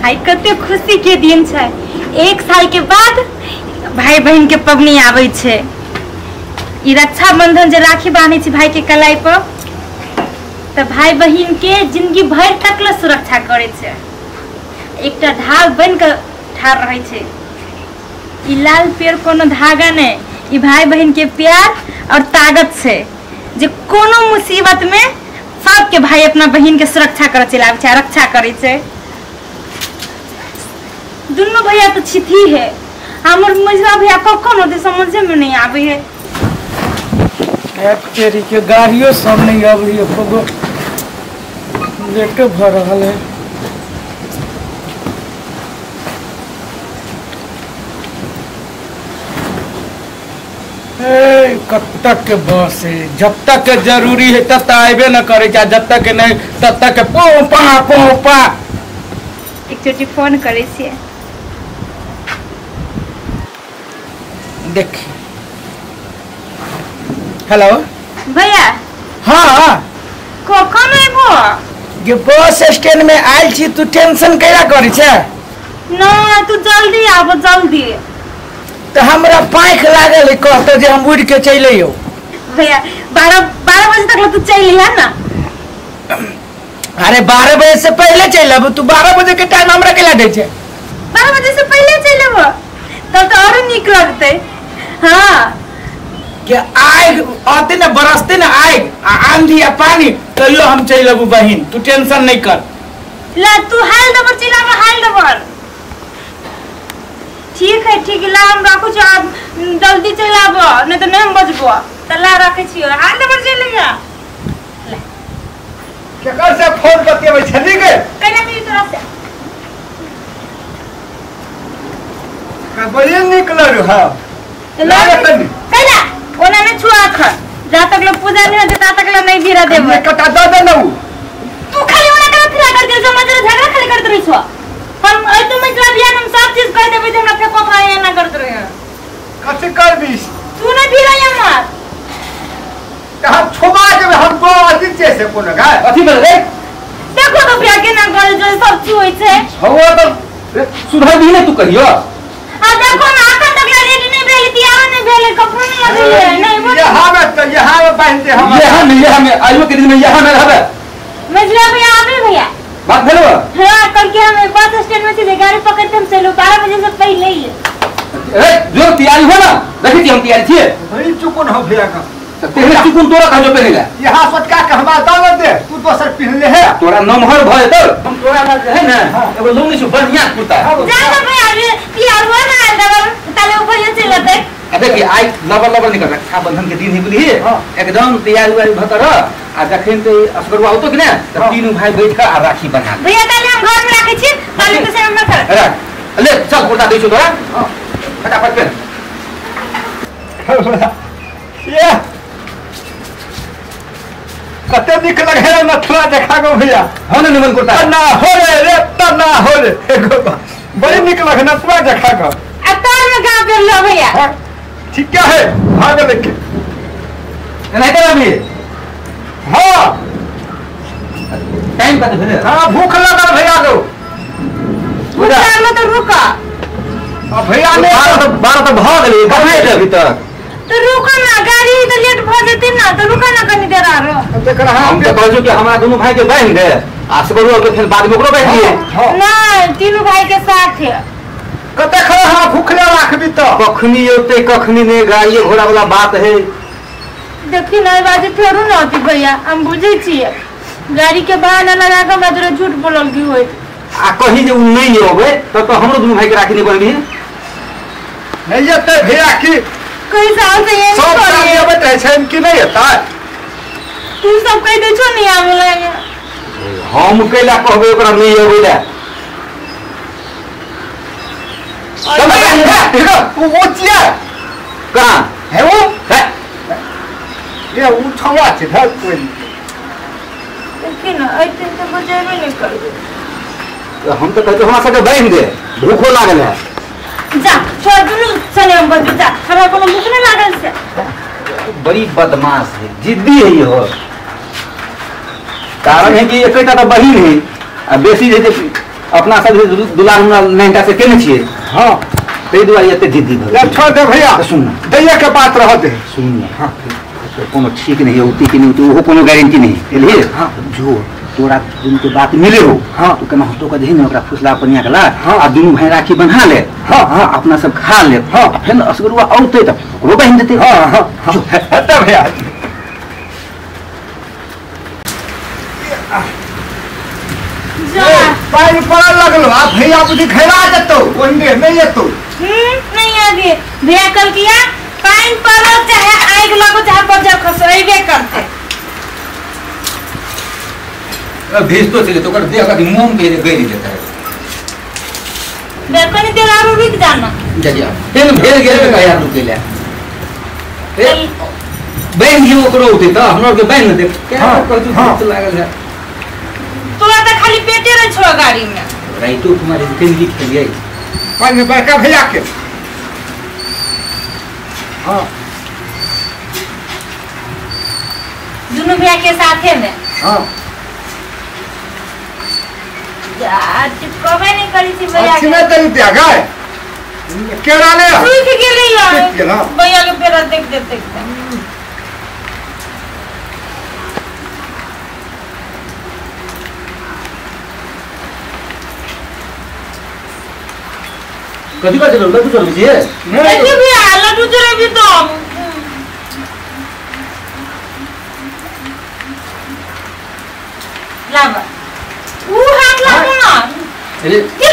भाई कते खुशी के दिन छै। 1 साल के बाद भाई बहन के पबनी आवे छै। ई रक्षाबंधन जे राखी बांधे छै भाई के कलाई पर, तो भाई बहन के जिंदगी भर तक ल सुरक्षा करे छै। एकटा ढाल बन के ठाड़ रहे छै। ई लाल पेड़ कोनो धागा नहीं, ई भाई बहन के प्यार और ताकत छै जे कोनो मुसीबत में सबके भाई अपना बहन के सुरक्षा करे चला छै, रक्षा करे छै। दोनों भैया तो छिथी है। हमर मझवा भैया कखन होते समझे में नहीं आवे है। तेरी के गाड़ियों सब नहीं आवे है। पगो लेट भर रहल है। कब तक के बस है? जब तक के जरूरी है तब तक आबे न करे, जब तक के नहीं तब तक के पोपा एक चोटी फोन करे छिए। देखी हेलो भैया। हाँ कखन एबो? ये बस स्टैंड में आयल छी, तू टेंशन कैला करी छे? ना तू जल्दी आबो जल्दी। तो हमरा पाँख लागल है, कहते जे हम उड़ के चले हो। भैया 12 बजे तक तू चल लिया ना। अरे 12 बजे से पहले चल अब। तू 12 बजे के टाइम हमरा केला दे छे? 12 बजे से पहले चल अब तब तो और निक लगते। हाँ कि आग आते ना बरसते ना आग आंधी या पानी तो लो हम चल अब बहन, तू टेंशन नहीं कर। ला तू हाल दबर चला हाल दबर। ठीक है ला हम राखू छ। आप जल्दी चलाबो नहीं तो नहीं हम बचबो। तला रखे छियो हाल दबर चलेगा। केकर से फोन बतियाबै छली के? कने मेरी तरफ से का बजे निकल रहा कला ओना ने छुआ ख। जा तक लो पूजा नहीं होते ता तक लो नहीं गिरा देबो। कटा दे दे नऊ। तू खाली ओना का फिरा कर दे, समझ रे झगड़ा खाली करत रही छो। हम ए तो मतलब बियान हम सब चीज कह देबे जे हमरा फेको पाए ना करत रहे। कथि कर बीस? तू ना फिरा मत। कहां छोबा जब हम तो अधिक जैसे कोन का अथि बोल रे। देखो तो बिया के ना कर जो सब चीज होई छे। हो तो सुधार दी ना तू कहियो। आ देखो ना आखन तक रेडी नहीं भेली, तैयार नहीं भेले, कपड़ा नहीं लगले नहीं बोल। यहां में पहनते हम। यहां में आइयो के दिन में यहां में रहबे। मजला भैया आवे भैया बात भेलो। हां कल के हम बस स्टैंड में से गाड़ी पकड़ के हम चलो 12 बजे से पहले ही। ए जो तैयारी हो ना देखी थी हम तैयार छिए। भाई चुकुन हो भैया का तेरे चुकुन तोरा का जो पहनेगा यहां सटका के हमरा दाल दे, तू दोसर पहन ले है। तोरा नमहर भए तो हम तोरा ना है ना एगो लुंगी से बढ़िया कुर्ता जा तो भैया तैयार हुआ ना डबल ताले ऊपर ये चलते। देखिए आई लबर निकल रक्षाबंधन के दिन ही बोली एकदम तैयार हुआ भतर आ जखन तो असगरवा होतो कि ना तब तीनों भाई बैठ के आ राखी बना। भैया ताले हम घर में रखे छी, ताले तो से हम ना कर रख ले चल कुर्ता दे छो तोरा फटाफट पहन। ये कते निक लगे रे नथुआ देखा गो भैया। हो ना निमन कुर्ता ना हो रे तना हो रे बड़ी निक लगे नथुआ देखा गो। अतार में गा कर लो भैया। ठीक क्या है भाग देख नहीं कर अभी। हां टाइम का भेले। हां भूख लगल भैया को पूरा में तो रुका। अब भैया ने 12 तो भाग गए कहां है अभी तक? तो रुका ना, गाड़ी तो लेट भ जेती ना, तो रुका ना कनी देर आ रहो। अब देख रहा हम तो कहजो कि हमरा दोनों भाई के बहन दे आसबरो के फिर बाद में ओकरो बहन दिए ना तीनों भाई के साथ है। कते खड़ा हम भूखले राखबी तो कखनी होते कखनी ने गाड़ी घोड़ा वाला बात है। देखी ना बाजे फेरू ना होती भैया, हम बुझे छिए गाड़ी के बहाना लगा के हमरा तोरा झूठ बोलल की होय आ कहीं जे नहीं होबे तो हमरो दोनों भाई के राखी नहीं बनबी नहीं जते भैया की कई साल से ये सब गाड़ी अब टेंशन की नहीं होता। तू सब कह दे छो नहीं आवे लगे। हम केला कहबे ओकरा नहीं होबे ले वो चिया कहां है वो है ये वो छवा छे धर कोई देखी ना ऐसे तो बजेबे नहीं करबे। तो हम तो कहते हमरा सबके बहन दे भूखो लागल है। जा छोड़ दुनु चले हम बस जा, हमरा कोनो भूख नहीं लागल से। बड़ी बदमाश है, जिद्दी है ये हो। कारण है कि एकटा तो बहिन है आ बेसी जे अपना सब दुलार नैनका से केने छियै हां तै दुआरे एते जिद्दी भ गेल छोड़ दे भैया सुन ना दैया के बात रहते सुन ना हां कोनो ठीक नहीं होती कि नहीं तो वो कोनो गारंटी नहीं एलिए हां जो तोरा दिन के बात मिले हो हां तो केना तो कहि न ओकरा फुसला पनिया गला आ दुनु भाई राखी बन्हा ले हां हां अपना सब खा ले हां फिर असगरुआ औते त ओकरो बहिन देते हां हां हटा भैया पानी पड़ा लगलो आप भैया बुद्धि खैरा जतो ओंडे नहीं जतो नहीं आगे भैया कल किया पानी पड़ो चाहे आग लगो चाहे बजा खसइबे करते भेज तो चले तो कर दे अगर मुंह के गई लेता है देखो नहीं तेरा रुक जाना जजिया तेन भेज गेले का यार रुके ले बहन जी ओकरो उठे त हमर के बहन दे क्या कर तू लागल है तोरा तो खाली पेटे रे छोड़ गाड़ी में राइतो तुम्हारे जिंदगी खेलिए पानी बड़का भैया के हां दोनों भैया के साथे में हां यार कबे नहीं करी थी भैया अच्छी में तेरी त्या गए केड़ा ले ठीक गेले यार भैया के पेरा देख देते कथी का चलो लड्डू चलो जी नहीं भी लड्डू चले भी तो लावा वो हाथ लागो ना अरे ये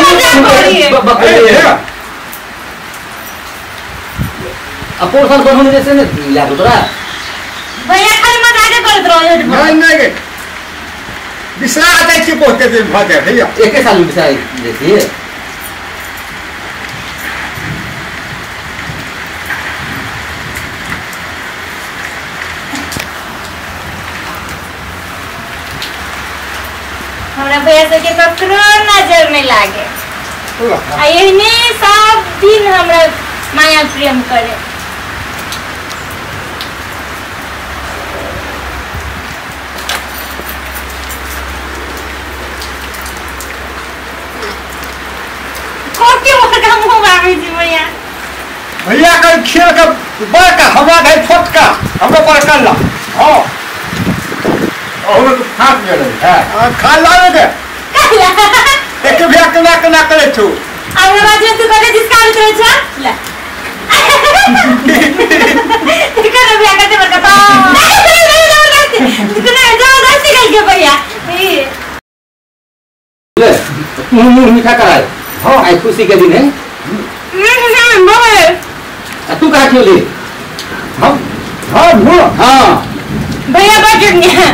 मजाक कर रही है अपोर साल बनने जैसे ने ला तो तोरा भैया खाली मजाक करत रहो नहीं नहीं बिसरा आते की पोते दिन भागे भैया एक साल में बिसरा देखिए हमरा भैया से के ककरो नजर में लागे आ एहने सब दिन हमरा माया प्रेम करे कोके मोका मुंह आवे जी भैया भैया का खेल का बड़का हवा है फटका हम पर कर ला हां और हाथ में ले हां खा लावे के एक भैया के ना करे छु अब बाजू तू करे जिसका भी करे छ ले ठीक है भैया करते बरका कितना जबरदस्ती कर के भैया ले मुंह मीठा करा हां आज खुशी के दिन है तू कहा क्यों ले हम हां भैया बैठ गया भैया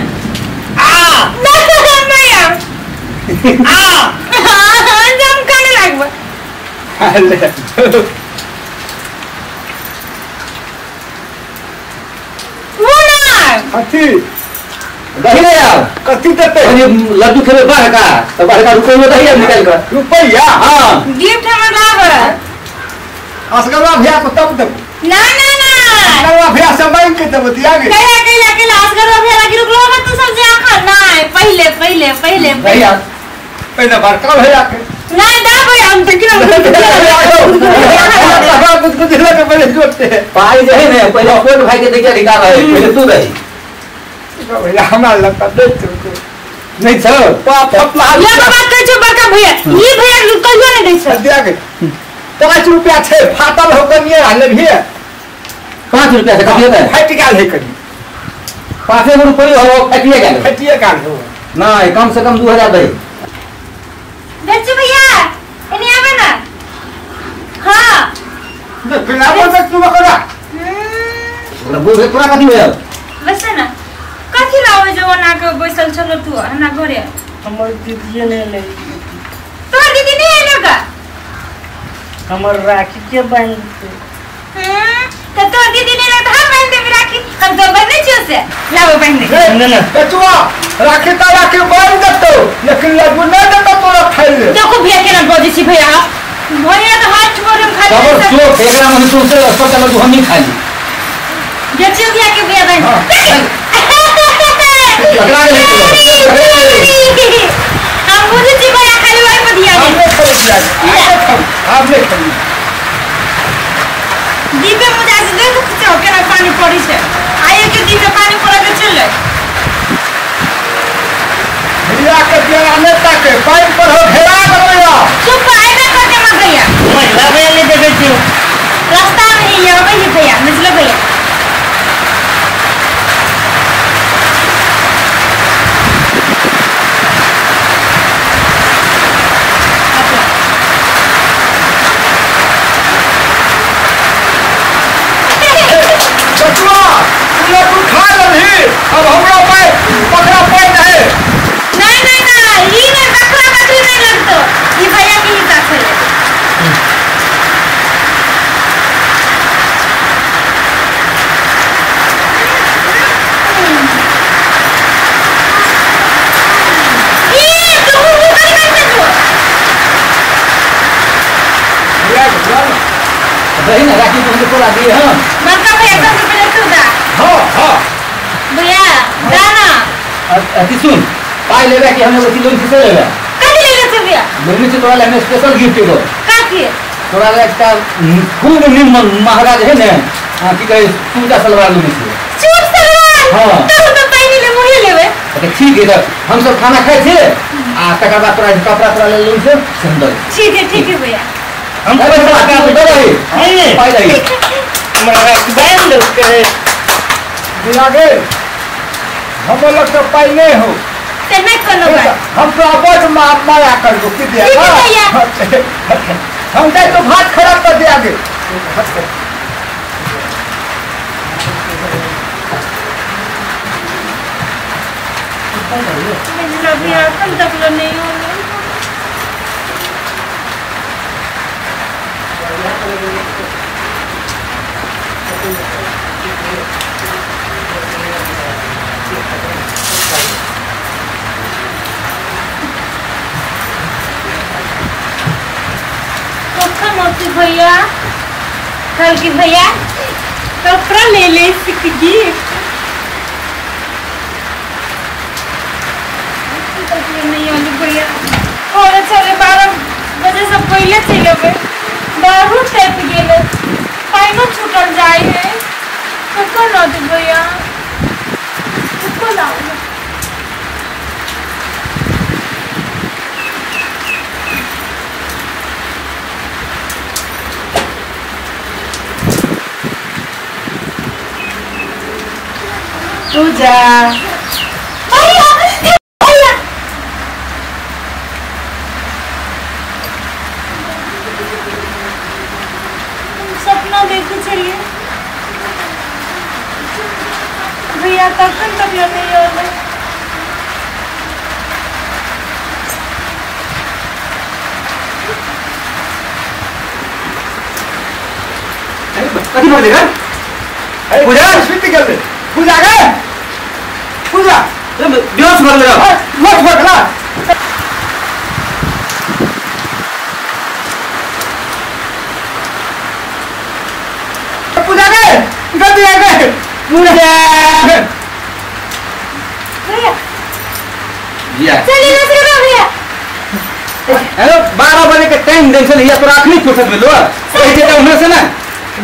जम करने लगवा वो ना हाथी दही ले यार कथी देते अरे लड्डू खेले बाहर का तो बाहर का रुपये दही यार निकाल कर रुपया हां गिफ्ट हमें लावा असगरवा भैया को तब तक ना असगरवा भैया से बैंक के तब दिया गे कैला असगरवा भैया लगी रुक लो मत तू सब जा खा ना पहले भैया पहले बड़का भैया के ना दा भैया हम तो किना कुछ दिला के पहले जोड़ते हैं पाई जो है ना पहले अपन भाई के देखिए निकाल है पहले तू दही भैया हमारा लगता देख नहीं सर पाप अपना ये बात कह छो बड़का भैया ये भैया कहियो नहीं दै छ दिया के 5 रुपया छे फाटल हो कनिए हाले भी 5 रुपया से कम है फाट गया है कनी 5 रुपये हो फटिए गया फटिए का हो नहीं कम से कम 2000 दही दच्चू भैया इने आवे ना हां तो फिर आप तक तुम करा ओकरा बोल पूरा कथी होय बस ना कथी लावे जवाना के बैसल छलो तू हमरा घरे हमर दीदी ने ले तो दीदी नहीं आइलो का हमर राखी के बांध तो दीदी ने तो हम बांध दे राखी हम तो बंद नहीं से लाओ बांध दे ना ना बचवा राखी का राखी बांध देतो लेकिन लगू न देतो तोरा खाई ले देखो भैया के ना बोझी छी भैया भैया तो हाथ छोड़ हम खा तब जो फेरा मन तू से अस्पताल में हम नहीं खाली दच्चू भैया के भैया बांध झगड़ा नहीं हम बोझी छी भैया आने तक पाइप पर हो घेरा करैया चुप आइबे करके मत भैया महिला भैया ले देबे छियो रास्ता में ही आवे ही भैया मतलब भैया बचवा तू खा लही अब हमरा पे पकड़ा पड़ जाए ना ई में बकरा बकरी नहीं लगतो ई भैया की ही साथ है रही ना राखी तुमको बोला दिए हां बड़का भैया सबसे पहले तू दा हां भैया दाना अति सुन पाई लेवे कि हमें वसी लोन से लेवे कथी ले ले भैया लोन से तोरा ले स्पेशल गिफ्ट दो काफी तोरा ले एकटा खूब निम्न महंगा है ने हां की कहे पूजा सलवार लोन से चुप सलवार हाँ। तो पहले ले मुहे लेवे अच्छा ठीक है तब हम सब खाना खाए थे आ तकर बाद तोरा कपड़ा तोरा ले लोन से सुंदर ठीक है भैया हम पैसा का दे रही नहीं पाई रही हमारा बैन लोग कहे दिला गे हम लोग तो पाई नहीं हो ते नहीं कोनो बात हम तो अब माया कर दो कि दिया ठीक है भैया। हम जाए तो भात खराब कर दिया गे मेरा भैया कल तक लो नहीं हो मोती भैया कल की भैया कपड़ा ले ले सीखगी नहीं वाली भैया और चले 12 बजे से पहले चले गए बहुत टैप गेले पाइनो छूटल जाए है तो कल ना दे भैया को लाओ पूजा भैया भैया सपना देखो चलिए भैया तक नहीं होगा कथी बोल देगा पूजा स्वीट कर दे पूजा गे पूजा तुम बेहोश कर ले मत भगला पूजा गे गलती आ गए पूजा भैया जिया चलिए ना चलो भैया हेलो 12 बजे के टाइम देन से लिया तो आखिरी फुर्सत में लो कहे जे उन्हें से ना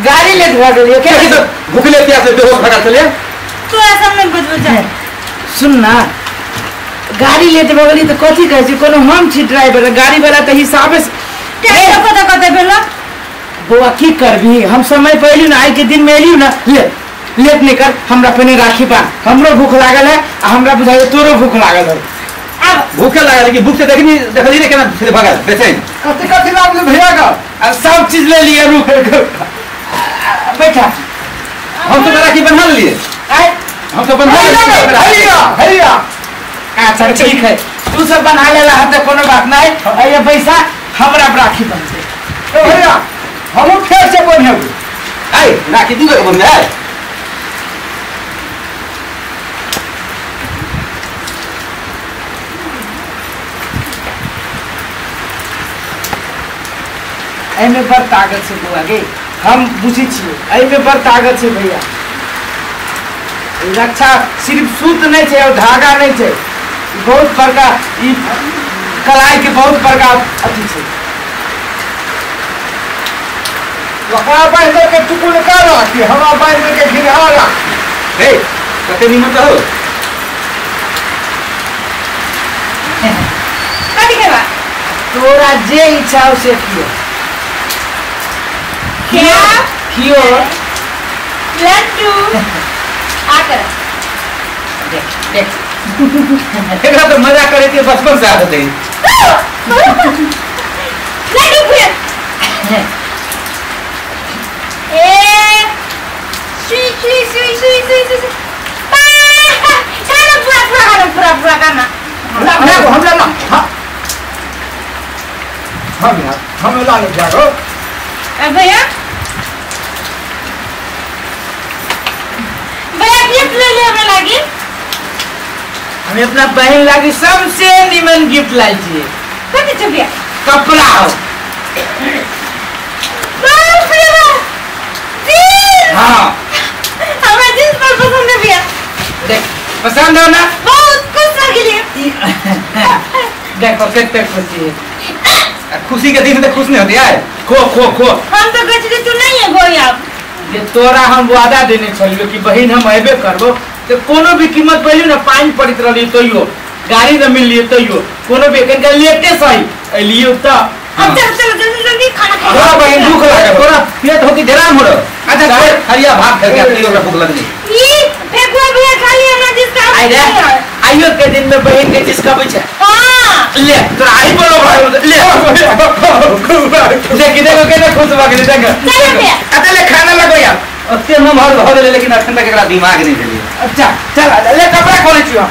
गाड़ी ले धुआ गेलिए क्या तो भूखले प्यास से बेहोश भगा चले तो ऐसा नहीं बुझ जाए सुन ना गाड़ी लेते बगली तो कथी कहे छी कोनो हम छी ड्राइवर गाड़ी वाला तो हिसाबे से क्या पता कते भेलो बुआ की करबी हम समय पहली ना आई के दिन में एली ना लेट नहीं कर हमरा पहले राखी बांध हमरो भूख लागल है आ हमरा बुझाए तोरो भूख लागल है अब भूखे लगा लेकिन भूख से देखली रे केना से भागा बेचैन कथी कथी नाम ले भैया का अब सब चीज ले लिए रुक बैठा हम तो राखी बना लिए आए हम तो बना लिए भैया भैया अच्छा ठीक है तू सब बना ले रहा तो कोनो बात नहीं और ये पैसा हमरा राखी बनते तो भैया हम फिर से बने आई राखी दी के बन है एमे बड़ ताकत से बुआ गे हम बुझी छियै एमे बड़ ताकत से भैया ई रक्षा सिर्फ सूत नहीं छै और धागा नहीं छै ई बहुत बड़का ई कलाई के बहुत बड़का अथी छै लखा बांध के टुकुल निकाल कि हवा बांध के घिरहारा ए कते निमत हो तोरा जे इच्छा हो से कियो। क्या कियो लड्डू आकर देख देख एकरा तो मजा करे के बचपन से आदत है। लड्डू फिर ए सुई सुई सुई सुई सुई सुई पूरा गाना हम ला ले जाओ। भैया भैया गिफ्ट ले ले हमें लागी। हमें अपना बहन लागी सबसे निमन गिफ्ट लाई चाहिए। कथी छ भैया? कपड़ा हो। बाप रे बाप जीन्स। हाँ हमें जीन्स पर पसंद है भैया। देख पसंद हो ना? बहुत खुश हो गई। देखो कितने खुशी है। खुशी के दिन तो खुश नहीं होती है। खो खो खो हम तो कहते थे तू नहीं है गोई अब। ये तोरा हम वादा देने चलियो कि बहन हम अबे करबो तो कोनो भी कीमत पहले ना पानी पड़ित रहली तइयो गाड़ी न मिलली तइयो कोनो भी कन लेटे सही एलियो त अब चल चल जल्दी जल्दी खाना खा। तोरा बहन भूख लगे तोरा पेट होके जरा मोड़। अच्छा हरिया भात खा के अपनी ओकरा भूख लगनी। ई फेकुआ भैया खा लिया ना जिसका आई रे आइयो के दिन में बहन के चीज कबै छै। हां ले तोरा आई बोलो भाई ले देखि देखो केना खुश भा गेली देख। चल भैया अच्छा ले खाना लगो यार। अत्ते हम हर लेकिन अखन तक एकरा दिमाग नहीं देलिए। अच्छा चल ले कपड़ा खोले छियो।